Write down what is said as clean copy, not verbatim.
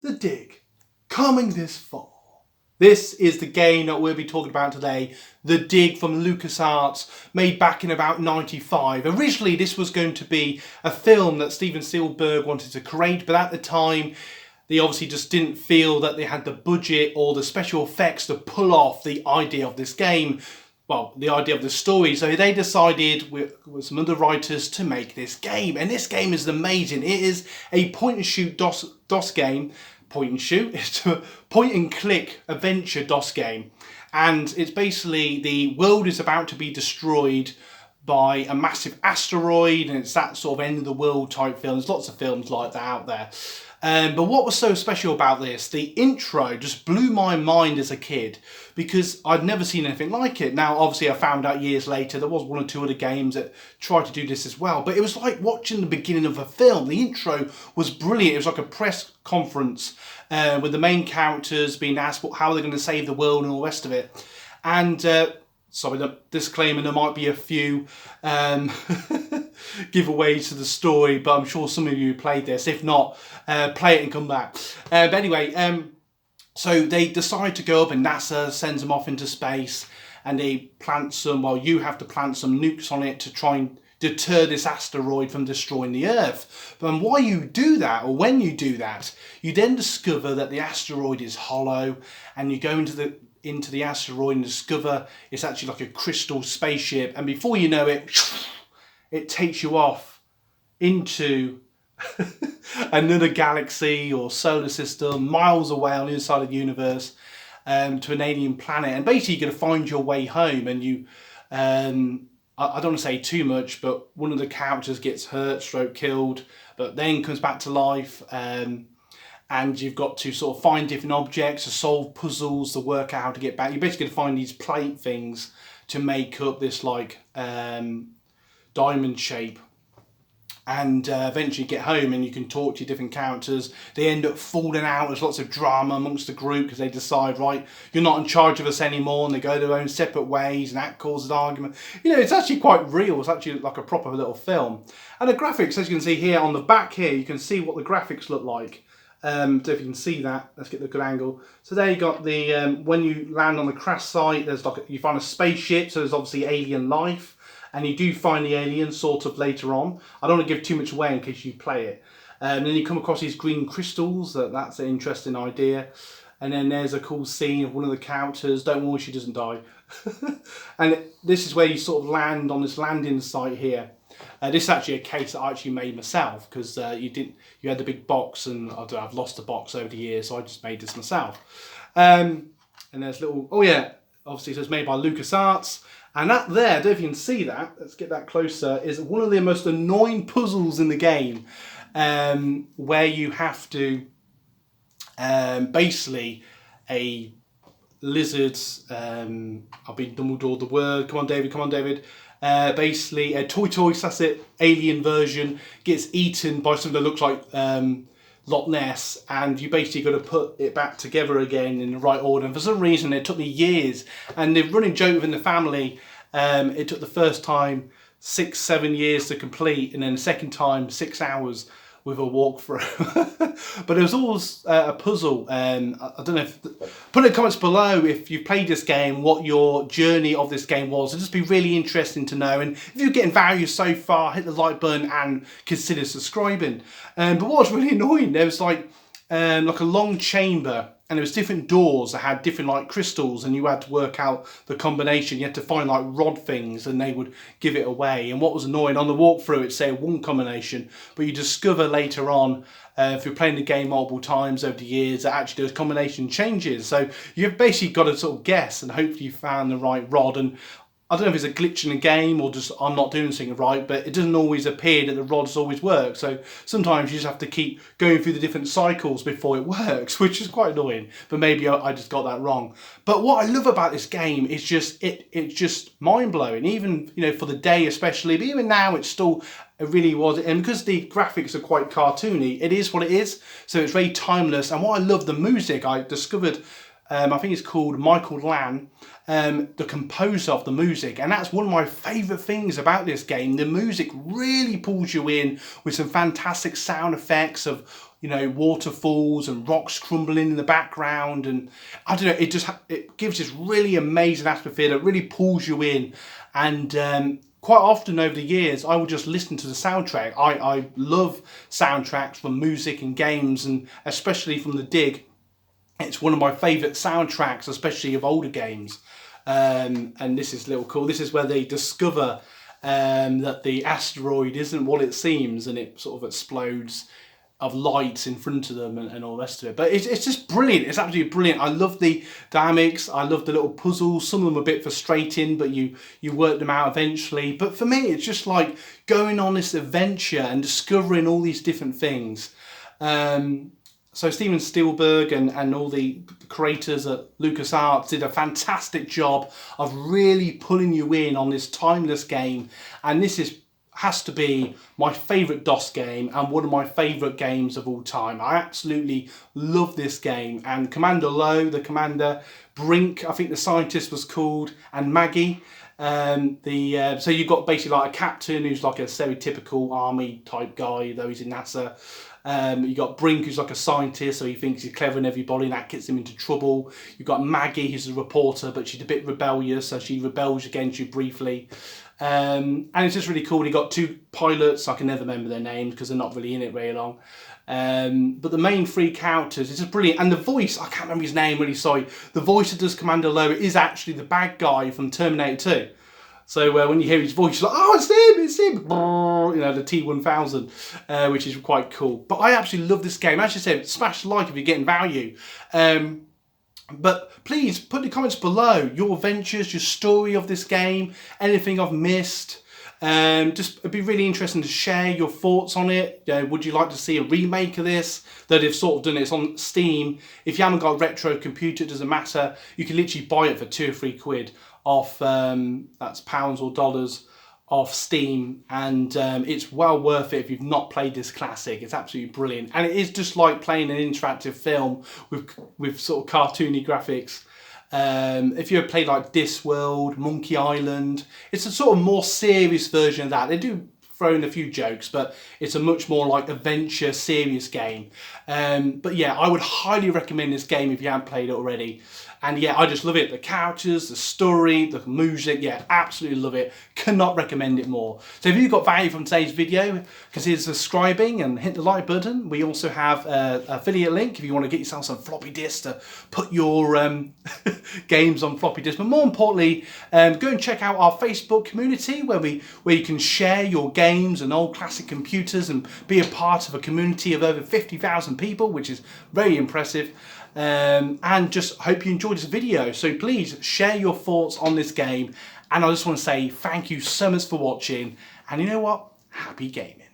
The Dig, coming this fall. This is the game that we'll be talking about today. The Dig from Lucasarts, made back in about 95. Originally, this was going to be a film that Steven Spielberg wanted to create, but at the time, they obviously just didn't feel that they had the budget or the special effects to pull off the idea of this game. Well, the idea of the story. So they decided with some other writers to make this game. And this game is amazing. It is a point and shoot DOS game. Point and shoot? It's a point and click adventure DOS game. And it's basically the world is about to be destroyed by a massive asteroid, and it's that sort of end of the world type film. There's lots of films like that out there. But what was so special about this, the intro just blew my mind as a kid because I'd never seen anything like it. Now, obviously, I found out years later there was one or two other games that tried to do this as well, but it was like watching the beginning of a film. The intro was brilliant. It was like a press conference with the main characters being asked how they're going to save the world and all the rest of it. And sorry, the disclaimer, there might be a few giveaways to the story, but I'm sure some of you played this. If not, play it and come back. But anyway, so they decide to go up and NASA sends them off into space and they plant some, well, you have to plant some nukes on it to try and deter this asteroid from destroying the Earth. But while you do that, or when you do that, you then discover that the asteroid is hollow, and you go into the asteroid and discover it's actually like a crystal spaceship, and before you know it, it takes you off into another galaxy or solar system, miles away on the other side of the universe, to an alien planet. And basically you're going to find your way home, and you I don't want to say too much, but one of the characters gets hurt, stroke killed, but then comes back to life, and you've got to sort of find different objects, to solve puzzles, to work out how to get back. You're basically going to find these plate things to make up this like diamond shape, and eventually get home and you can talk to your different characters. They end up falling out. There's lots of drama amongst the group because they decide, right, you're not in charge of us anymore, and they go their own separate ways, and that causes an argument. You know, it's actually quite real. It's actually like a proper little film. And the graphics, as you can see here on the back here, you can see what the graphics look like. So if you can see that, let's get the good angle. So there you got the when you land on the crash site, there's like you find a spaceship, so there's obviously alien life, and you do find the aliens sort of later on. I don't want to give too much away in case you play it. And then you come across these green crystals. That's an interesting idea. And then there's a cool scene of one of the characters. Don't worry, she doesn't die. And this is where you sort of land on this landing site here. This is actually a case that I actually made myself because you had the big box, and I've lost the box over the years, so I just made this myself. And there's little, oh yeah, obviously so it's made by Lucasarts, and that there, I don't know if you can see that, let's get that closer, is one of the most annoying puzzles in the game, where you have to basically a lizard, I've been Dumbledore the word, come on David, basically a toy, that's it, alien version, gets eaten by something that looks like Loch Ness, and you basically got to put it back together again in the right order. And for some reason it took me years, and the running joke within the family, it took the first time 6-7 years to complete, and then the second time 6 hours with a walkthrough. But it was always a puzzle. I don't know if, put in the comments below if you've played this game, what your journey of this game was. It'd just be really interesting to know. And if you're getting value so far, hit the like button and consider subscribing. But what was really annoying, there was like a long chamber, and there was different doors that had different like crystals, and you had to work out the combination. You had to find like rod things, and they would give it away. And what was annoying, on the walkthrough it'd say one combination, but you discover later on, if you're playing the game multiple times over the years, that actually those combination changes. So you've basically got to sort of guess, and hopefully you found the right rod. And I don't know if it's a glitch in the game or just I'm not doing something right, but it doesn't always appear that the rods always work. So sometimes you just have to keep going through the different cycles before it works, which is quite annoying. But maybe I just got that wrong. But what I love about this game is just it's just mind blowing. Even for the day especially, but even now it really was. And because the graphics are quite cartoony, it is what it is. So it's very timeless. And what I love, the music, I discovered. I think it's called Michael Lan, the composer of the music, and that's one of my favourite things about this game. The music really pulls you in with some fantastic sound effects of you know, waterfalls and rocks crumbling in the background, and I don't know, it gives this really amazing atmosphere that really pulls you in. And quite often over the years, I will just listen to the soundtrack. I love soundtracks from music and games, and especially from the Dig. It's one of my favourite soundtracks, especially of older games. And this is a little cool. This is where they discover that the asteroid isn't what it seems, and it sort of explodes of lights in front of them and all the rest of it. But it's just brilliant. It's absolutely brilliant. I love the dynamics. I love the little puzzles. Some of them are a bit frustrating, but you work them out eventually. But for me, it's just like going on this adventure and discovering all these different things. So Steven Spielberg and all the creators at Lucasarts did a fantastic job of really pulling you in on this timeless game. And this has to be my favourite DOS game and one of my favourite games of all time. I absolutely love this game. And Commander Lowe, the commander, Brink, I think the scientist was called, and Maggie. So you've got basically like a captain who's like a stereotypical army type guy, though he's in NASA. You got Brink, who's like a scientist, so he thinks he's clever than everybody, and that gets him into trouble. You've got Maggie, who's a reporter, but she's a bit rebellious, so she rebels against you briefly. And it's just really cool. You got two pilots, I can never remember their names because they're not really in it very long. But the main three characters, it's just brilliant. And the voice, I can't remember his name, really sorry. The voice that does Commander Lowe is actually the bad guy from Terminator 2. So when you hear his voice, you're like, oh, it's him, you know, the T-1000, which is quite cool. But I absolutely love this game. As you said, smash the like if you're getting value. But please put in the comments below your adventures, your story of this game, anything I've missed. It'd be really interesting to share your thoughts on it. Would you like to see a remake of this? That they've sort of done it. It's on Steam. If you haven't got a retro computer, it doesn't matter. You can literally buy it for £2 or £3 off. That's pounds or dollars off Steam, and it's well worth it if you've not played this classic. It's absolutely brilliant, and it is just like playing an interactive film with sort of cartoony graphics. If you ever played like Discworld, Monkey Island, it's a sort of more serious version of that. They do throw in a few jokes, but it's a much more like adventure, serious game. But yeah, I would highly recommend this game if you haven't played it already. And yeah, I just love it. The characters, the story, the music, yeah, absolutely love it. Cannot recommend it more. So if you've got value from today's video, consider subscribing and hit the like button. We also have an affiliate link if you want to get yourself some floppy disks to put your games on floppy disks. But more importantly, go and check out our Facebook community where you can share your games and old classic computers and be a part of a community of over 50,000 people, which is very impressive. And just hope you enjoyed this video. So please share your thoughts on this game, and I just want to say thank you so much for watching, and you know what, happy gaming.